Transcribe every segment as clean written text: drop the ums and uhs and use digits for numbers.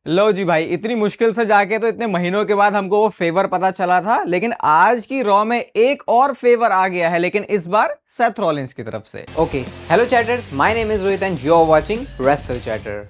लो जी भाई, इतनी मुश्किल से जाके तो इतने महीनों के बाद हमको वो फेवर पता चला था, लेकिन आज की रॉ में एक और फेवर आ गया है, लेकिन इस बार सेथ रॉलिंस की तरफ से। Okay, hello chatters. My name is Rohit and you're watching Wrestle Chatter.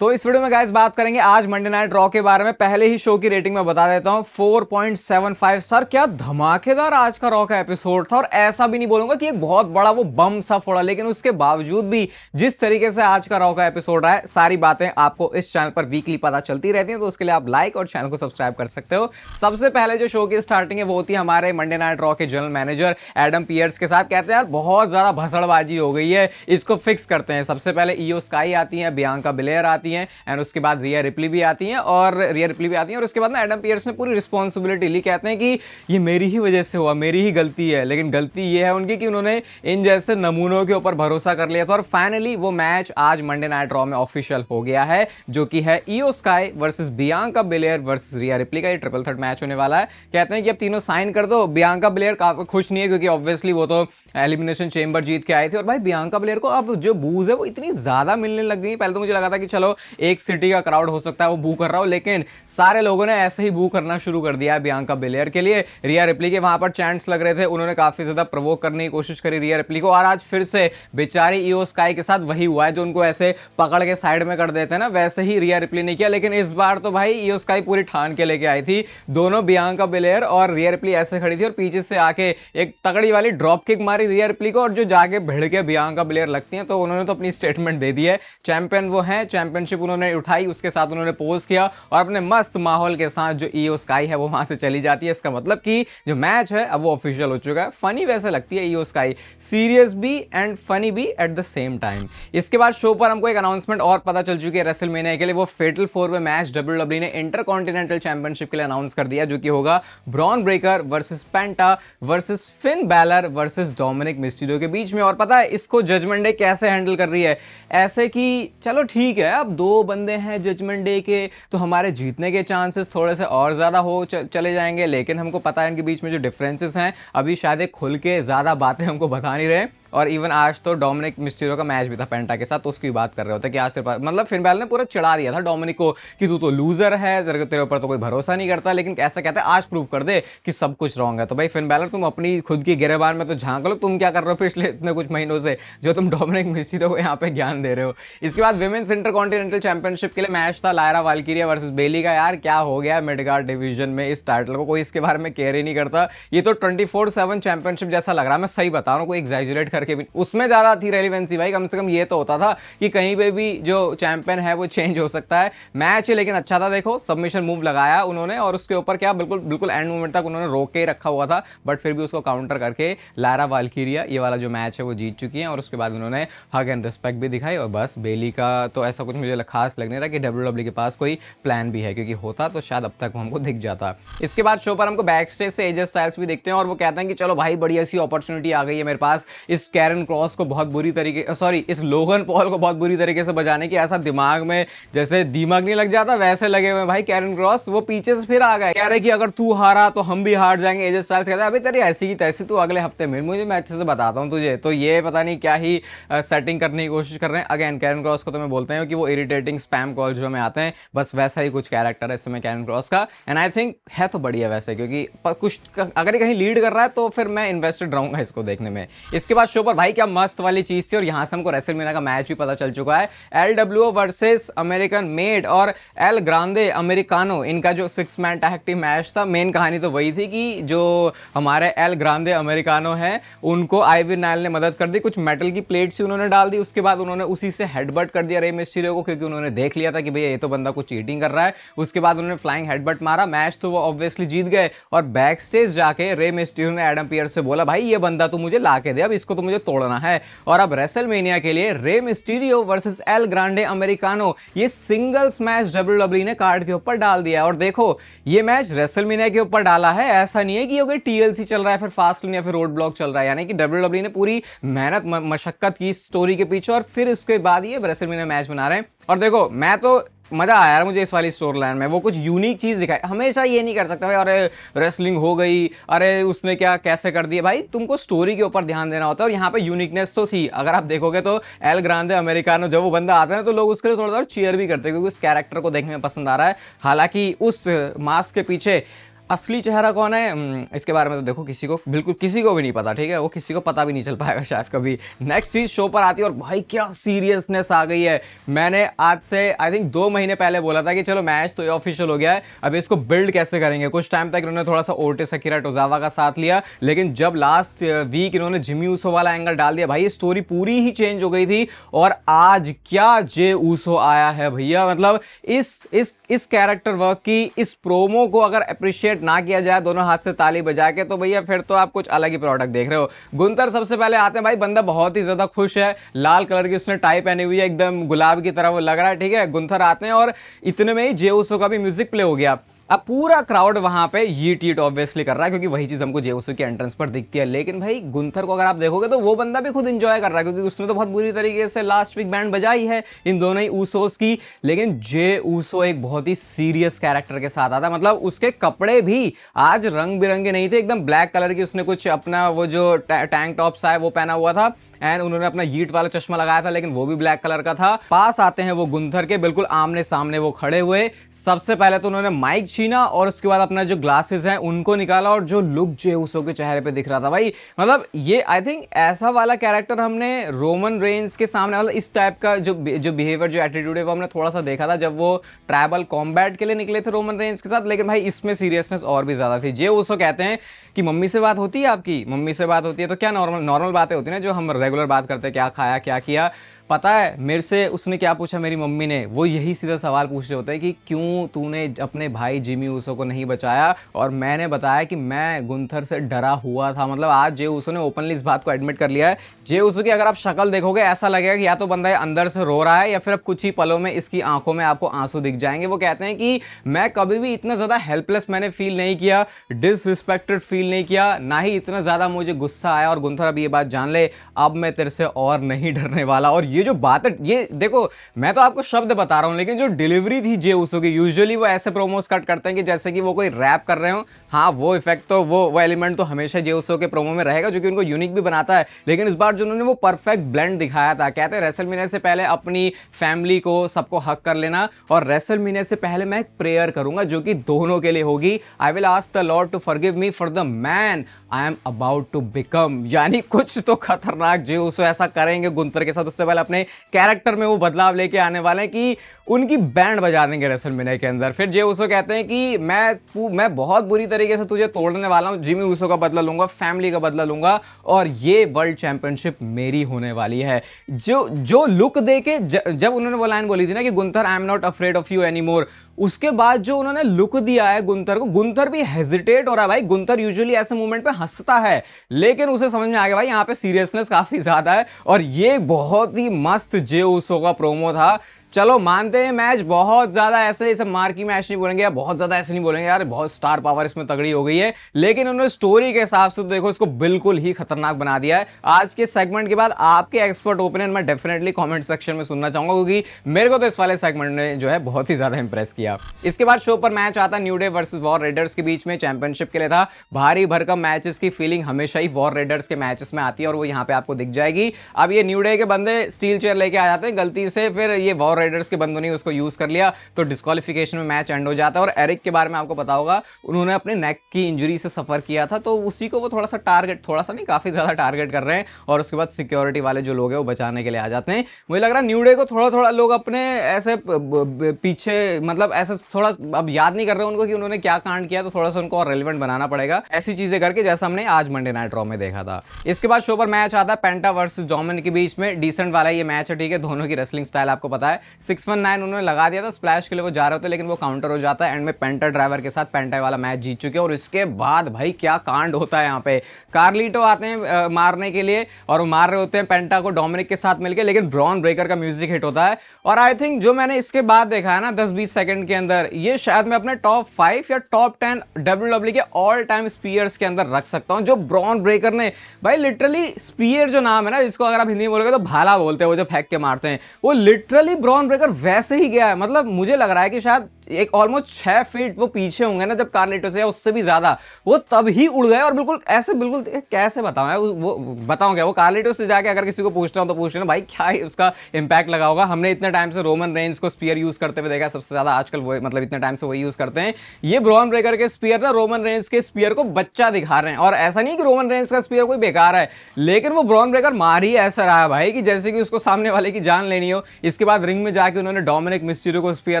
तो इस वीडियो में गाइस बात करेंगे आज मंडे नाइट रॉ के बारे में। पहले ही शो की रेटिंग में बता देता हूं 4.75 सर, क्या धमाकेदार आज का रॉ का एपिसोड था। और ऐसा भी नहीं बोलूंगा कि एक बहुत बड़ा वो बम सा फोड़ा, लेकिन उसके बावजूद भी जिस तरीके से आज का रॉ का एपिसोड है, सारी बातें आपको इस चैनल पर वीकली पता चलती रहती हैं, तो उसके लिए आप लाइक और चैनल को सब्सक्राइब कर सकते हो। सबसे पहले जो शो की स्टार्टिंग है वो होती है हमारे मंडे नाइट रॉ के जनरल मैनेजर एडम पियर्स के साथ। कहते हैं यार बहुत ज्यादा भसड़बाजी हो गई है, इसको फिक्स करते हैं। सबसे पहले ईओ स्काई आती है, बियांका बिलेयर आती है एंड उसके बाद रिया रिप्ली भी आती हैं और उसके बाद ना एडम पियर्स ने पूरी रिस्पॉन्सिबिलिटी ली। कहते हैं कि ये मेरी ही वजह से हुआ, मेरी ही गलती है, लेकिन गलती ये है उनकी कि उन्होंने इन जैसे नमूनों के ऊपर भरोसा कर लिया था। और फाइनली वो मैच आज मंडे नाइट रॉ में ऑफिशियल हो गया है, जो कि है Iyo Sky versus Bianca Belair versus Rhea Ripley का। ये ट्रिपल थ्रेट मैच होने वाला है। कहते हैं कि अब तीनों साइन कर दो। बियांका बिलेयर काफी खुश नहीं है, क्योंकि ऑब्वियसली वो तो एलिमिनेशन चेंबर जीत के आई थी। और भाई बियांका बिलेयर को अब जो बूज है वो इतनी ज्यादा मिलने लग गई। पहले तो मुझे लगा था कि चलो एक सिटी का क्राउड हो सकता है वो बू कर रहा हो, लेकिन सारे लोगों ने ऐसे ही बू करना शुरू कर दिया है बियांका बिलेयर के लिए। रिया रिप्ली के वहां पर चैंट्स लग रहे थे, उन्होंने काफी ज्यादा प्रोवोक करने की कोशिश करी रिया रिप्ली को। और आज फिर से बेचारी ईओ स्काई के साथ वही हुआ है, जो उनको ऐसे पकड़ के साइड में कर देते हैं ना, वैसे ही रिया रिप्ली ने किया। लेकिन इस बार तो भाई ईओ स्काई पूरी ठान के लेके आई थी। दोनों बियांका बिलेयर और रिया रिप्ली ऐसे खड़ी थी और पीछे से आके एक तगड़ी वाली ड्रॉप किक मारी रिया रिप्ली को, और जो जाके भिड़ के बियांका बिलेयर लगती हैं, तो उन्होंने तो अपनी स्टेटमेंट दे दी है। चैंपियन वो है, चैंपियनशिप उन्होंने उठाई, उसके साथ उन्होंने पोज किया और अपने मस्त माहौल के साथ जो ईओ स्काई है वो वहां से चली जाती है। इसका मतलब कि जो मैच है अब वो ऑफिशियल हो चुका है। फनी वैसे लगती है ईओ स्काई, सीरियस भी एंड फनी भी एट द सेम टाइम। इसके बाद शो पर हमको एक अनाउंसमेंट और पता चल चुकी है रेसलमेनिया के लिए। वो फेटल 4 वे मैच डब्ल्यूडब्ल्यूई ने इंटरकॉन्टिनेंटल चैंपियनशिप के लिए अनाउंस कर दिया, जो कि होगा Bron Breakker versus Penta versus Finn Balor versus Dominic Mysterio के बीच में। और पता है इसको जजमेंट डे कैसे हैंडल कर रही है, ऐसे कि चलो ठीक है, अब दो बंदे हैं जजमेंट डे के, तो हमारे जीतने के चांसेस थोड़े से और ज़्यादा हो चले जाएंगे। लेकिन हमको पता है इनके बीच में जो डिफरेंसेस हैं, अभी शायद खुल के ज़्यादा बातें हमको बता नहीं रहे। और इवन आज तो डोमिनिक मिस्टीरियो का मैच भी था पेंटा के साथ, तो उसकी बात कर रहे होते कि आज तेरे पास मतलब फिन बैलर ने पूरा चिढ़ा दिया था डोमिनिक को कि तू तो लूजर है, तेरे ऊपर तो कोई भरोसा नहीं करता। लेकिन ऐसा कहते हैं आज प्रूव कर दे कि सब कुछ रॉन्ग है। तो भाई फिन बैलर तुम अपनी खुद की गिरेबान में तो झांक लो, तुम क्या कर रहे हो पिछले इतने कुछ महीनों से, जो तुम डोमिनिक मिस्टीरियो को यहाँ पे ज्ञान दे रहे हो। इसके बाद विमेंस इंटरकॉन्टिनेंटल चैंपियनशिप के लिए मैच था लायरा वाल्किरिया वर्सेस बेली का। यार क्या हो गया मिडगार्ड डिवीजन में इस टाइटल को, कोई इसके बारे में केयर ही नहीं करता। ये तो 24/7 चैंपियनशिप जैसा लग रहा है, मैं सही बता रहा हूँ, कोई एग्जैजरेट करके भी। उसमें ज्यादा थी रेलिवेंसी भाई, कम से कम ये तो होता था कि कहीं पे भी जो चैंपियन है वो चेंज हो सकता है। मैच लेकिन अच्छा था, देखो सबमिशन मूव लगाया उन्होंने और उसके ऊपर क्या बिल्कुल एंड मोमेंट तक उन्होंने रोक के रखा हुआ था, बट फिर भी उसको काउंटर करके लायरा वाल्किरिया ये वाला जो मैच है वो जीत चुकी है। और उसके बाद उन्होंने हग एंड रिस्पेक्ट भी दिखाई। और बस बेली का तो ऐसा कुछ मुझे खास लग नहीं रहा कि डब्ल्यूडब्ल्यूई के पास कोई प्लान भी है, क्योंकि होता तो शायद अब तक हमको दिख जाता। इसके बाद शो पर हमको बैक स्टेज से एजे स्टाइल्स भी दिखते हैं और वो कहते हैं कि चलो भाई बड़ी ऐसी अपॉर्चुनिटी आ गई है मेरे पास, इस कैरन क्रॉस को बहुत बुरी तरीके इस लोगन पॉल को बहुत बुरी तरीके से बजाने की। ऐसा दिमाग में जैसे दिमाग नहीं लग जाता वैसे लगे हुए भाई कैरन क्रॉस। वो पीछे से फिर आ गए, कह रहे कि अगर तू हारा तो हम भी हार जाएंगे। एजे स्टाइल्स कहता है अभी तेरी ऐसी की तैसी, तू अगले हफ्ते मिल मुझे, मैं अच्छे से बताता हूँ तुझे। तो ये पता नहीं क्या ही सेटिंग करने की कोशिश कर रहे हैं। अगेन कैरन क्रॉस को तो मैं बोलते हैं कि वो इरिटेटिंग स्पैम कॉल जो में आते हैं, बस वैसा ही कुछ कैरेक्टर है इस समय कैरन क्रॉस का। एंड आई थिंक है तो बढ़िया वैसे, क्योंकि कुछ अगर कहीं लीड कर रहा है तो फिर मैं इन्वेस्टेड रहूंगा इसको देखने में। इसके बाद शो पर भाई क्या मस्त वाली चीज थी, और यहां से हमको रेसलमेनिया का मैच भी पता चल चुका है। एलडब्ल्यूओ वर्सेस अमेरिकन मेड और एल ग्रांडे अमेरिकानो, इनका जो 6 मैन टैग टीम मैच था। मेन कहानी तो वही थी कि जो हमारे एल ग्रांडे अमेरिकानो है उनको आइवी नायल ने मदद कर दी, कुछ मेटल की प्लेट्स ही उन्होंने डाल दी। उसके बाद उन्होंने उसी से हेडबट कर दिया रे मिस्टीरियो को, क्योंकि उन्होंने देख लिया था कि भैया ये तो बंदा कुछ चीटिंग कर रहा है। उसके बाद उन्होंने फ्लाइंग हेडबट मारा, मैच तो वो ऑब्वियसली जीत गए। और बैक स्टेज जाके रे मिस्टीरियो ने एडम पियर्स से बोला भाई ये बंदा तो मुझे ला के दे, अब इसको तो मुझे तोड़ना है। और अब रेसलमेनिया के लिए Rey Mysterio versus L Grande americano, ये सिंगल्स मैच डब्ल्यूडब्ल्यूई ने कार्ड के ऊपर डाल दिया है। और देखो ये मैच रेसलमेनिया के ऊपर डाला है, ऐसा नहीं है कि ये टीएलसी चल रहा है फिर फास्टलेन या फिर रोड ब्लॉक चल रहा है। यानी कि डब्ल्यूडब्ल्यूई ने पूरी मेहनत मशक्कत की स्टोरी के पीछे, और फिर उसके बाद ये रेसलमेनिया मैच बना रहे हैं। और देखो मैं तो मजा आया यार मुझे इस वाली स्टोरी लाइन में। वो कुछ यूनिक चीज दिखाई, हमेशा ये नहीं कर सकता भाई अरे रेसलिंग हो गई, अरे उसने क्या कैसे कर दिया। भाई तुमको स्टोरी के ऊपर ध्यान देना होता है, और यहाँ पे यूनिकनेस तो थी। अगर आप देखोगे तो एल ग्रांडे अमेरिकानो जब वो बंदा आता है ना तो लोग उसके लिए थोड़ा थोड़ा चीयर भी करते हैं, क्योंकि उस कैरेक्टर को देखने में पसंद आ रहा है। हालांकि उस मास्क के पीछे असली चेहरा कौन है इसके बारे में तो देखो किसी को, बिल्कुल किसी को भी नहीं पता, ठीक है, वो किसी को पता भी नहीं चल पाएगा शायद कभी। नेक्स्ट चीज शो पर आती है और भाई क्या सीरियसनेस आ गई है। मैंने आज से आई थिंक 2 महीने पहले बोला था कि चलो मैच तो ये ऑफिशियल हो गया है, अब इसको बिल्ड कैसे करेंगे। कुछ टाइम तक इन्होंने थोड़ा सा ओटिस अकीरा टोजावा का साथ लिया, लेकिन जब लास्ट वीक इन्होंने जिमी ऊसो वाला एंगल डाल दिया भाई, स्टोरी पूरी ही चेंज हो गई थी। और आज क्या जे ऊसो आया है भैया, मतलब इस कैरेक्टर वर्क की, इस प्रोमो को अगर अप्रिशिएट ना किया जाए दोनों हाथ से ताली बजा के, तो भैया फिर तो आप कुछ अलग ही प्रोडक्ट देख रहे हो। गुंतर सबसे पहले आते हैं भाई, बंदा बहुत ही ज्यादा खुश है, लाल कलर की उसने टाई पहनी हुई है, एकदम गुलाब की तरह वो लग रहा है, ठीक है। गुंतर आते हैं और इतने में ही जे ऊसो का भी म्यूजिक प्ले हो गया। अब पूरा क्राउड वहां पे यीट ऑब्वियसली कर रहा है, क्योंकि वही चीज हमको जे ऊसो की एंट्रेंस पर दिखती है। लेकिन भाई गुंथर को अगर आप देखोगे तो वो बंदा भी खुद एंजॉय कर रहा है, क्योंकि उसने तो बहुत बुरी तरीके से लास्ट वीक बैंड बजाई है इन दोनों ही ऊसोस की। लेकिन जे ऊसो एक बहुत ही सीरियस कैरेक्टर के साथ आता है, मतलब उसके कपड़े भी आज रंग बिरंगे नहीं थे, एकदम ब्लैक कलर की उसने कुछ अपना वो जो टैंक टॉप सा है वो पहना हुआ था, एंड उन्होंने अपना यीट वाला चश्मा लगाया था, लेकिन वो भी ब्लैक कलर का था। पास आते हैं वो गुंथर के, बिल्कुल आमने सामने वो खड़े हुए। सबसे पहले तो उन्होंने माइक छीना और उसके बाद अपना जो ग्लासेस हैं उनको निकाला, और जो लुक जे ऊसो के चेहरे पे दिख रहा था भाई, मतलब ये आई थिंक ऐसा वाला कैरेक्टर हमने रोमन रेंज के सामने, मतलब इस टाइप का जो बिहेवियर, जो एटीट्यूड है वो हमने थोड़ा सा देखा था जब वो ट्राइबल कॉम्बैट के लिए निकले थे रोमन रेंज के साथ। लेकिन भाई इसमें सीरियसनेस और भी ज्यादा थी। जे ऊसो कहते हैं कि मम्मी से बात होती है आपकी, मम्मी से बात होती है तो क्या नॉर्मल बातें होती है ना जो हम रेगुलर बात करते हैं, क्या खाया क्या किया। पता है मेरे से उसने क्या पूछा, मेरी मम्मी ने, वो यही सीधा सवाल पूछ रहे होते हैं कि क्यों तूने अपने भाई जिमी ऊसो को नहीं बचाया। और मैंने बताया कि मैं गुंथर से डरा हुआ था। मतलब आज जे ऊसो ने ओपनली इस बात को एडमिट कर लिया है। जे ऊसो की अगर आप शक्ल देखोगे ऐसा लगेगा कि या तो बंदा अंदर से रो रहा है या फिर अब कुछ ही पलों में इसकी आंखों में आपको आंसू दिख जाएंगे। वो कहते हैं कि मैं कभी भी इतना ज्यादा हेल्पलेस मैंने फील नहीं किया, डिसरिस्पेक्टेड फील नहीं किया, ना ही इतना ज्यादा मुझे गुस्सा आया। और गुंथर अब ये बात जान ले, अब मैं तेरे से और नहीं डरने वाला। और ये जो बात है, ये देखो मैं तो आपको शब्द बता रहा हूं, लेकिन जो डिलीवरी थी जे ऊसो की, यूजुअली वो ऐसे प्रोमोस कट करते हैं कि जैसे कि वो कोई रैप कर रहे हो। हाँ वो इफेक्ट तो वो एलिमेंट तो हमेशा जे ऊसो के प्रोमो में रहेगा, जो कि उनको यूनिक भी बनाता है। लेकिन इस बार जो उन्होंने वो परफेक्ट ब्लेंड दिखाया था, कहते हैं रेसलमेनिया से पहले अपनी फैमिली को सबको हक कर लेना, और रेसलमेनिया से पहले मैं एक प्रेयर करूंगा जो कि दोनों के लिए होगी। I will ask the lord to forgive me for the man I am about to become. यानी कुछ तो खतरनाक जे ऊसो ऐसा करेंगे गुंथर के साथ। उससे पहले अपने कैरेक्टर में वो बदलाव लेके आने वाले हैं कि उनकी बैंड बजा देंगे रेसलमेनिया के अंदर। फिर जे ऊसो कहते हैं कि मैं बहुत बुरी तरीके से तुझे तोड़ने वाला हूं, जिमी ऊसो का बदला लूंगा, फैमिली का बदला लूंगा, और ये वर्ल्ड चैंपियनशिप मेरी होने वाली है। जो लुक देके जब उन्होंने वो लाइन बोली थी ना कि Gunther I am not afraid of you anymore, उसके बाद जो उन्होंने लुक दिया है गुंथर को, गुंथर भी हेजिटेट हो रहा है भाई। गुंथर यूजुअली ऐसे मूवमेंट पे हंसता है, लेकिन उसे समझ में आ गया भाई यहाँ पे सीरियसनेस काफी ज्यादा है। और ये बहुत ही मस्त जे ऊसो का प्रोमो था। चलो मानते हैं मैच बहुत ज्यादा ऐसे इसे मार की मैच नहीं बोलेंगे, या बहुत ज्यादा ऐसे नहीं बोलेंगे यार बहुत स्टार पावर इसमें तगड़ी हो गई है, लेकिन उन्होंने स्टोरी के हिसाब से तो देखो इसको बिल्कुल ही खतरनाक बना दिया है। आज के सेगमेंट के बाद आपके एक्सपर्ट ओपिनियन मैं डेफिनेटली कमेंट सेक्शन में सुनना चाहूंगा, क्योंकि मेरे को तो इस वाले सेगमेंट ने जो है बहुत ही ज्यादा इंप्रेस किया। इसके बाद शो पर मैच आता new day versus war readers के बीच में, चैंपियनशिप के लिए था। भारी भरकम मैचेस की फीलिंग हमेशा ही वॉर रेडर्स के मैचेस में आती है, और वो यहाँ पे आपको दिख जाएगी। अब ये न्यू डे के बंदे स्टील चेयर लेके आ जाते हैं गलती से, फिर ये वॉर रेडर्स के बंदों ने उसको यूज कर लिया तो डिस्क्वालिफिकेशन में मैच एंड हो जाता है। और एरिक के बारे में आपको पता होगा, उन्होंने अपने नेक की इंजरी से सफर किया था, तो उसी को वो थोड़ा सा नहीं काफी ज्यादा टारगेट कर रहे हैं। और उसके बाद सिक्योरिटी वाले जो लोग हैं वो बचाने के लिए आ जाते हैं। मुझे लग रहा है न्यू डे को थोड़ा लोग अपने ऐसे पीछे, मतलब ऐसे थोड़ा अब याद नहीं कर रहे उनको कि उन्होंने क्या कांड किया, तो थोड़ा सा उनको और रेलिवेंट बनाना पड़ेगा ऐसी चीजें करके, जैसा हमने आज मंडे नाइट रॉ में देखा था। इसके बाद शो पर मैच आता है पेंटा वर्सेस डोमिनिक के बीच में। डिसेंट वाला ये मैच है, ठीक है, दोनों की रेसलिंग स्टाइल आपको पता है। 619 उन्होंने लगा दिया था स्प्लैश के लिए, वो जा रहे होते लेकिन वो काउंटर हो जाता है। एंड में पेंटा ड्राइवर के साथ पेंटा वाला मैच जीत चुके हैं। और इसके बाद भाई क्या कांड होता है यहाँ पे। कार्लिटो आते हैं मारने के लिए, और वो मार रहे होते हैं पेंटा को डोमिनिक के साथ मिलकर, लेकिन ब्रॉन ब्रेकर का म्यूजिक हिट होता है। और आई थिंक जो मैंने इसके बाद देखा है ना 10-20 सेकंड के अंदर, ये शायद मैं अपने टॉप 5 या टॉप 10 WWE के ऑल टाइम स्पीयर्स के अंदर रख सकता हूं। जो ब्रॉन ब्रेकर ने भाई लिटरली, स्पीयर जो नाम है ना, जिसको अगर आप हिंदी में बोलोगे तो भाला बोलते हैं, वो जो फेंक के मारते हैं, वो लिटरली ब्रॉन ब्रॉन ब्रेकर वैसे ही गया है। मतलब मुझे लग रहा है कि शायद एक ऑलमोस्ट 6 फीट वो पीछे होंगे ना, जब कार्लिटो से या उससे भी ज्यादा, वो तब ही उड़ गए। और बिल्कुल ऐसे, बिल्कुल कैसे बताऊं यार, वो बताऊं क्या, वो कार्लिटो से जाके अगर किसी को पूछता हूं तो पूछ लेना भाई क्या उसका इंपैक्ट लगा होगा। हमने इतने टाइम से रोमन रेंज को स्पीयर यूज करते हुए देखा, सबसे ज्यादा आजकल वो, मतलब इतने टाइम से वही यूज करते हैं। ये ब्रॉन ब्रेकर के स्पीयर ना रोमन रेंज के स्पीयर को बच्चा दिखा रहे हैं। और ऐसा नहीं कि रोमन रेंज का स्पीयर कोई बेकार है, लेकिन वो ब्रॉन ब्रेकर मार ही ऐसा रहा है भाई कि जैसे कि उसको सामने वाले की जान लेनी हो। इसके बाद रिंग में जाके उन्होंने डोमिनिक मिस्टीरियो को स्पीयर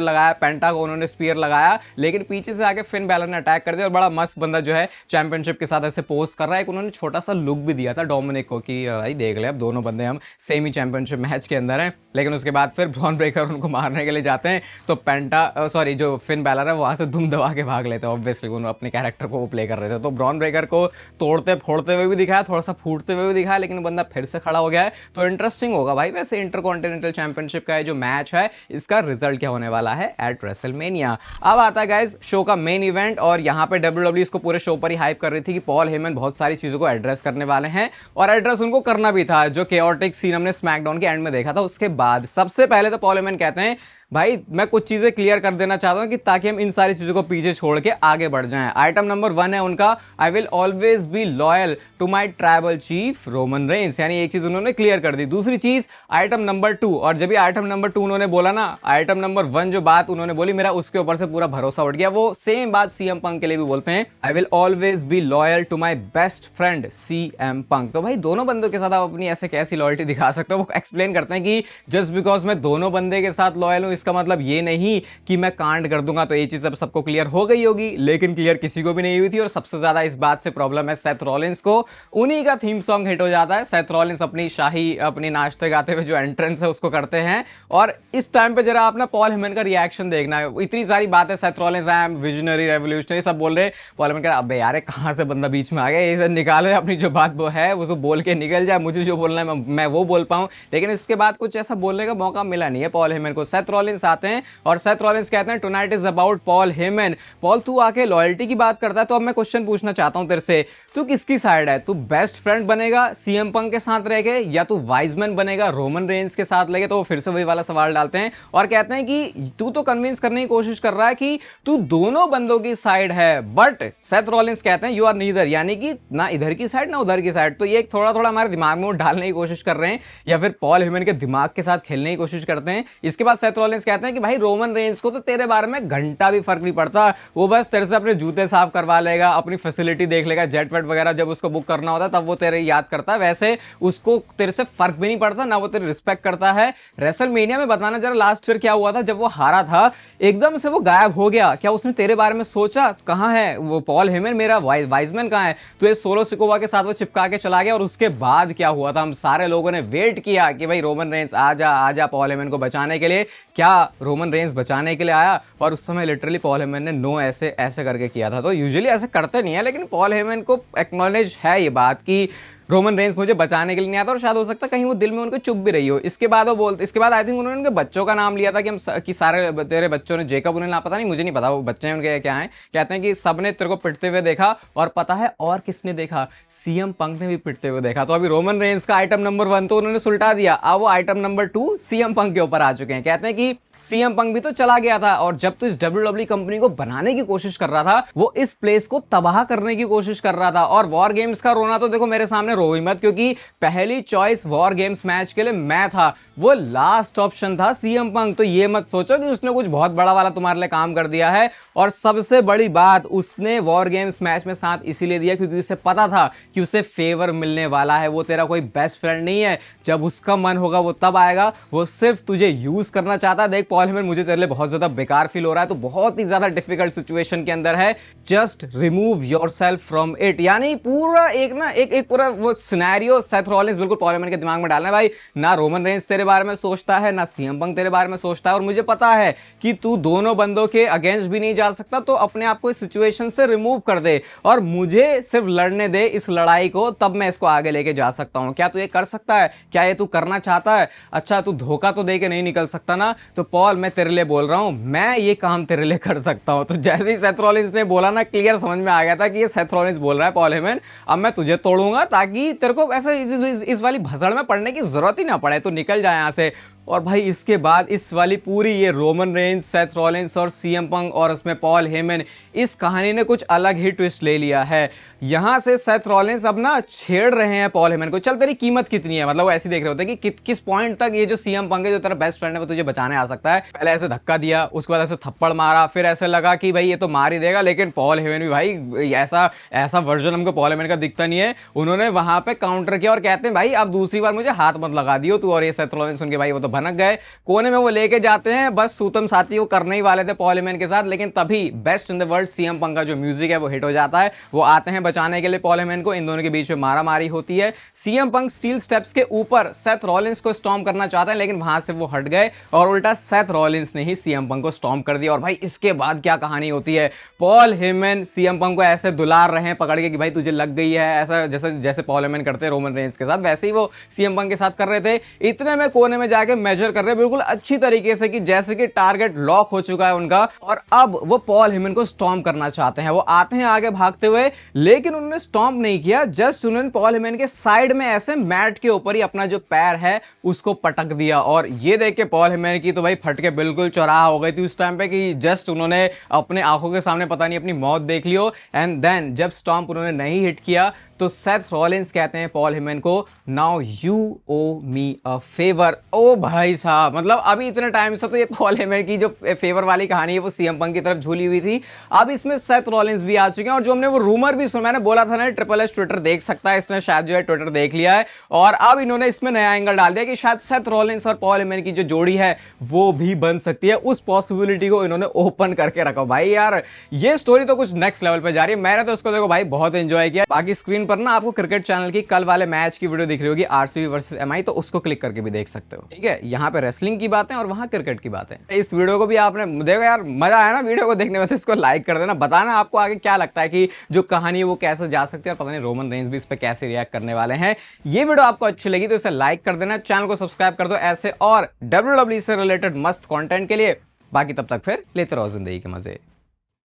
लगाया, पेंटा को उन्होंने स्पीयर लगाया, लेकिन पीछे से आके फिन बैलर ने अटैक कर दिया। और बड़ा मस्त बंदा जो है चैंपियनशिप के साथ ऐसे पोस्ट कर रहा है। उन्होंने छोटा सा लुक भी दिया था डोमिनिक को कि भाई देख ले, अब दोनों बंदे हम सेम ही चैंपियनशिप मैच के अंदर हैं। लेकिन उसके बाद फिर ब्रॉन ब्रेकर उनको मारने के लिए जाते हैं तो पेंटा सॉरी जो फिन बैलर है वहां से दुम दबा के भाग लेते हैं। ऑब्वियसली उन्होंने अपने कैरेक्टर को वो प्ले कर रहे थे, तो ब्रॉन ब्रेकर को तोड़ते फोड़ते हुए भी दिखाया, थोड़ा सा फूटते हुए भी दिखाया, लेकिन बंदा फिर से खड़ा हो गया है। तो इंटरेस्टिंग होगा भाई वैसे इंटरकॉन्टिनेंटल चैंपियनशिप का जो मैच है, इसका रिजल्ट क्या होने वाला है एट रेसलमेनिया। अब आता है गाइस शो का मेन इवेंट, और यहाँ पे डब्ल्यूडब्ल्यूई इसको पूरे शो पर ही हाइप कर रही थी कि पॉल हेमन बहुत सारी चीजों को एड्रेस करने वाले हैं, और एड्रेस उनको करना भी था। जो केओटिक सीन हमने स्मैकडाउन के एंड में देखा था, उसके बाद सबसे पहले तो पॉल हेमन कहते हैं भाई मैं कुछ चीजें क्लियर कर देना चाहता हूं कि ताकि हम इन सारी चीजों को पीछे छोड़ के आगे बढ़ जाएं। आइटम नंबर 1 है उनका, I will always be loyal to my tribal chief Roman Reigns, यानी एक चीज उन्होंने क्लियर कर दी। दूसरी चीज आइटम नंबर 2, और जब भी आइटम नंबर 2 उन्होंने बोला ना, आइटम नंबर 1 जो बात उन्होंने बोली, मेरा उसके ऊपर से पूरा भरोसा उठ गया। वो सेम बात सीएम पंक के लिए भी बोलते हैं, I will always be loyal to my best friend CM Punk. तो भाई दोनों बंदों के साथ आप अपनी ऐसे कैसी लॉयल्टी दिखा सकते हो। वो एक्सप्लेन करते हैं कि जस्ट बिकॉज मैं दोनों बंदे के साथ लॉयल हूं, इसका मतलब ये नहीं कि मैं कांड कर दूंगा। तो ये चीज अब सबको क्लियर हो गई होगी, लेकिन क्लियर किसी को भी नहीं हुई थी। और सबसे ज्यादा इस बात से प्रॉब्लम है सेथ रॉलिंस को, उन्हीं का थीम सॉन्ग हिट हो जाता है। सेथ रॉलिंस अपनी शाही, अपनी नाचते गाते हुए जो एंट्रेंस है उसको करते हैं, और इस टाइम पे जरा आपने पॉल हेमन का रिएक्शन देखना है। इतनी सारी बातें Seth Rollins I am visionary revolutionary सब बोल रहे, पॉल हेमन कह रहा अबे यार कहां से बंदा बीच में आ गया, ये सब निकालो, अपनी जो बात वो है वो बोल के निकल जाए, मुझे जो बोलना है मैं वो बोल पाऊं। लेकिन इसके बाद कुछ ऐसा बोलने का मौका मिला नहीं है पॉल हेमन को। सेथ रॉलिंस आते हैं और सेथ रॉलिंस कहते हैं tonight is about Paul Heyman. Paul तू आके लॉयल्टी की बात करता है, तो अब मैं क्वेश्चन पूछना चाहता हूं तेरे से, तू किसकी साइड है? तू बेस्ट फ्रेंड बनेगा सीएम पंक के साथ रह के, या तू वाइजमैन बनेगा रोमन रेंस के साथ लेके? तो फिर से वही वाला सवाल डालते हैं और कहते हैं कि तू तो कन्विंस करने की कोशिश कर रहा है कि तू दोनों बंदों की साइड है, बट सेथ रॉलिंस कहते हैं यू आर नीदर, यानी कि ना इधर की साइड ना उधर की साइड। तो ये थोड़ा थोड़ा हमारे दिमाग में डालने की कोशिश कर रहे हैं, या फिर पॉल हेमन के दिमाग के साथ खेलने की कोशिश करते हैं। इसके बाद सेथ रॉलिंस कहते हैं कि भाई रोमन रेंस को तो तेरे बारे में घंटा भी फर्क नहीं पड़ता, वो बस तेरे से अपने जूते साफ करवा लेगा, अपनी फैसिलिटी देख लेगा, जेट वेट वगैरह जब उसको बुक करना होता है तब वो तेरे याद करता है, वैसे उसको तेरे से फर्क भी नहीं पड़ता, ना वो तेरे रिस्पेक्ट करता है। रेसलमेनिया में बताना जरा लास्ट ईयर क्या हुआ था, जब वो हारा था एकदम से वो गायब हो गया। क्या उसने तेरे बारे में सोचा? कहां है वो पॉल हेमन, मेरा वाइजमैन कहां है? तो ये सोलो सिकोवा के साथ वो चिपका के चला गया। और उसके बाद क्या हुआ था, हम सारे लोगों ने वेट किया कि भाई रोमन रेंस आजा पॉल हेमन को बचाने के लिए। क्या रोमन रेंस बचाने के लिए आया? और उस समय लिटरली पॉल हेमन ने नो ऐसे ऐसे करके किया था। तो यूजुअली ऐसे करते नहीं है, लेकिन पॉल हेमन को एक्नॉलेज है ये बात कि रोमन रेंस मुझे बचाने के लिए नहीं आता, और शायद हो सकता है कहीं वो दिल में उनको चुप भी रही हो। इसके बाद वो बोलते, इसके बाद आई थिंक उन्होंने उनके बच्चों का नाम लिया था कि सारे तेरे बच्चों ने, जेकब उन्हें ना, पता नहीं, मुझे नहीं पता वो बच्चे हैं उनके क्या हैं। कहते हैं कि सबने तेरे को पिटते हुए देखा, और पता है और किसने देखा? सीएम पंक ने भी पिटते हुए देखा। तो अभी रोमन रेंस का आइटम नंबर 1 तो उन्होंने सुलटा दिया, अब वो आइटम नंबर 2 सीएम पंक के ऊपर आ चुके हैं। कहते हैं कि सीएम पंक भी तो चला गया था, और जब तो इस डब्ल्यूडब्ल्यूई कंपनी को बनाने की कोशिश कर रहा था, वो इस प्लेस को तबाह करने की कोशिश कर रहा था। और वॉर गेम्स का रोना तो देखो मेरे सामने रो ही मत, क्योंकि पहली चॉइस वॉर गेम्स मैच के लिए मैं था, वो लास्ट ऑप्शन था सीएम पंक। तो ये मत सोचो कि उसने कुछ बहुत बड़ा वाला तुम्हारे लिए काम कर दिया है। और सबसे बड़ी बात, उसने वॉर गेम्स मैच में साथ इसीलिए दिया क्योंकि उसे पता था कि उसे फेवर मिलने वाला है। वो तेरा कोई बेस्ट फ्रेंड नहीं है, जब उसका मन होगा वो तब आएगा, वो सिर्फ तुझे यूज करना चाहता है। देख पॉल हेमन, मुझे तेरे लिए बहुत ज्यादा बेकार फील हो रहा है, तो बहुत ही ज्यादा डिफिकल्ट सिचुएशन के अंदर है, just remove yourself from it. यानी पूरा एक पूरा वो सिनेरियो सेथ रॉलिंस बिल्कुल पॉल हेमन के दिमाग में डालना है। भाई ना रोमन रेंस तेरे बारे में सोचता है, ना सीएम पंक तेरे बारे में सोचता है, और मुझे पता है कि तू दोनों बंदों के अगेंस्ट भी नहीं जा सकता, तो अपने आप को इस सिचुएशन से रिमूव कर दे और मुझे सिर्फ लड़ने दे इस लड़ाई को, तब मैं इसको आगे लेके जा सकता हूं। क्या तू ये कर सकता है? क्या ये तू करना चाहता है? अच्छा तू धोखा तो दे के नहीं निकल सकता ना। तो पॉल मैं तेरे लिए बोल रहा हूं, मैं ये काम तेरे लिए कर सकता हूं। तो जैसे ही सेथ रॉलिंस ने बोला ना, क्लियर समझ में आ गया था कि ये सेथ रॉलिंस बोल रहा है पॉल हेमन, अब मैं तुझे तोड़ूंगा ताकि तेरे को ऐसे इस वाली भसड़ में पड़ने की जरूरत ही ना पड़े, तो निकल जाए यहां से। और भाई इसके बाद इस वाली पूरी ये रोमन रेंज, सेथ रॉलिंस और सीएम पंक और उसमें पॉल हेमन, इस कहानी ने कुछ अलग ही ट्विस्ट ले लिया है। यहां से सेथ रॉलिंस अब ना छेड़ रहे हैं पॉल हेमन को, चल तेरी कीमत कितनी है, मतलब वो ऐसे देख रहे होते हैं कि किस पॉइंट तक ये जो सीएम पंक है, जो तेरा बेस्ट फ्रेंड है, वो तुझे बचाने आ सकता है। पहले ऐसे धक्का दिया, उसके बाद ऐसे थप्पड़ मारा, फिर ऐसे लगा कि भाई ये तो मार ही देगा, लेकिन पॉल हेमन भी भाई ऐसा वर्जन हमको पॉल हेमन का दिखता नहीं है। उन्होंने वहां पे काउंटर किया और कहते हैं भाई अब दूसरी बार मुझे हाथ मत लगा दियो तू। और ये सेथ रॉलिंस सुन के भाई वो तो भनक गए, कोने में वो लेके जाते हैं, बस सूतम साथी को करने ही वाले थे पॉल हेमन के साथ, लेकिन तभी best in the world CM Punk का जो म्यूजिक है वो हिट हो जाता है। वो आते हैं बचाने के लिए पॉल हेमन को, इन दोनों के बीच में मारा मारी होती है। सीएम पंक स्टील स्टेप्स के ऊपर सेथ रॉलिंस को स्टॉर्म करना चाहते हैं, लेकिन वहां से वो हट गए और उल्टा सेथ रॉलिंस ने ही सीएम पंक को स्टॉर्म कर दिया। और भाई इसके बाद क्या कहानी होती है, पॉल हेमन सीएम पंक को ऐसे दुलार रहे हैं पकड़ के कि भाई तुझे लग गई है, ऐसा जैसे जैसे पॉल हेमन करते हैं रोमन रेंज के साथ, वैसे ही वो सीएम पंक के साथ कर रहे थे। इतने में कोने में जाके मेजर कर रहे हैं बिल्कुल अच्छी तरीके से कि जैसे कि टारगेट लॉक हो चुका है उनका, और अब वो पॉल हेमन को स्टॉर्म करना चाहते हैं। वो आते हैं आगे भागते हुए, लेकिन उन्होंने स्टॉर्म नहीं किया, जस्ट उन्होंने पॉल हेमन के साइड में ऐसे मैट के ऊपर ही अपना जो पैर है उसको पटक दिया। और ये देख के पॉल हेमन की तो भाई फट के बिल्कुल चौराहा हो गई थी उस टाइम पे कि जस्ट उन्होंने अपने आंखों के सामने पता नहीं अपनी मौत देख ली हो। एंड देन जब स्टॉम्प उन्होंने नहीं हिट किया तो सेथ रॉलिंस कहते हैं पॉल हेमन को, now you owe me a favour. ओ भाई साहब, मतलब अभी इतने टाइम से तो ये पॉल हेमन की जो फेवर वाली कहानी है वो सीएम पंक की तरफ झूली हुई थी, अब इसमें सेथ रॉलिंस भी आ चुके हैं। और जो हमने वो रूमर भी सुना, मैंने बोला था ना ट्रिपल एच ट्विटर देख सकता है, इसने शायद जो है ट्विटर देख लिया है, और अब इन्होंने इसमें नया एंगल डाल दिया कि शायद सेथ रॉलिंस और पॉल हेमन की जो जोड़ी है वो भी बन सकती है। उस पॉसिबिलिटी को इन्होंने ओपन करके रखा। भाई यार ये स्टोरी तो कुछ नेक्स्ट लेवल पे जा रही है, मैंने तो उसको देखो भाई बहुत एंजॉय किया। बाकी स्क्रीन पर ना आपको क्रिकेट चैनल की कल वाले मैच की वीडियो दिख रही होगी, आरसीबी वर्सेस एमआई, तो उसको क्लिक करके भी देख सकते हो। ठीक है, यहाँ पे रेसलिंग की बातें और वहां क्रिकेट की बातें। इस वीडियो को भी आपने देखो यार, मजा आया ना वीडियो को देखने में, तो इसको लाइक कर देना, बताना आपको आगे क्या लगता है कि जो कहानी है वो कैसे जा सकती है, और पता नहीं रोमन रेंज भी इस पर कैसे रिएक्ट करने वाले हैं। ये वीडियो आपको अच्छी लगी तो इसे लाइक कर देना, चैनल को सब्सक्राइब कर दो ऐसे और WWE से रिलेटेड मस्त कंटेंट के लिए। बाकी तब तक फिर लेते रहो जिंदगी के मजे।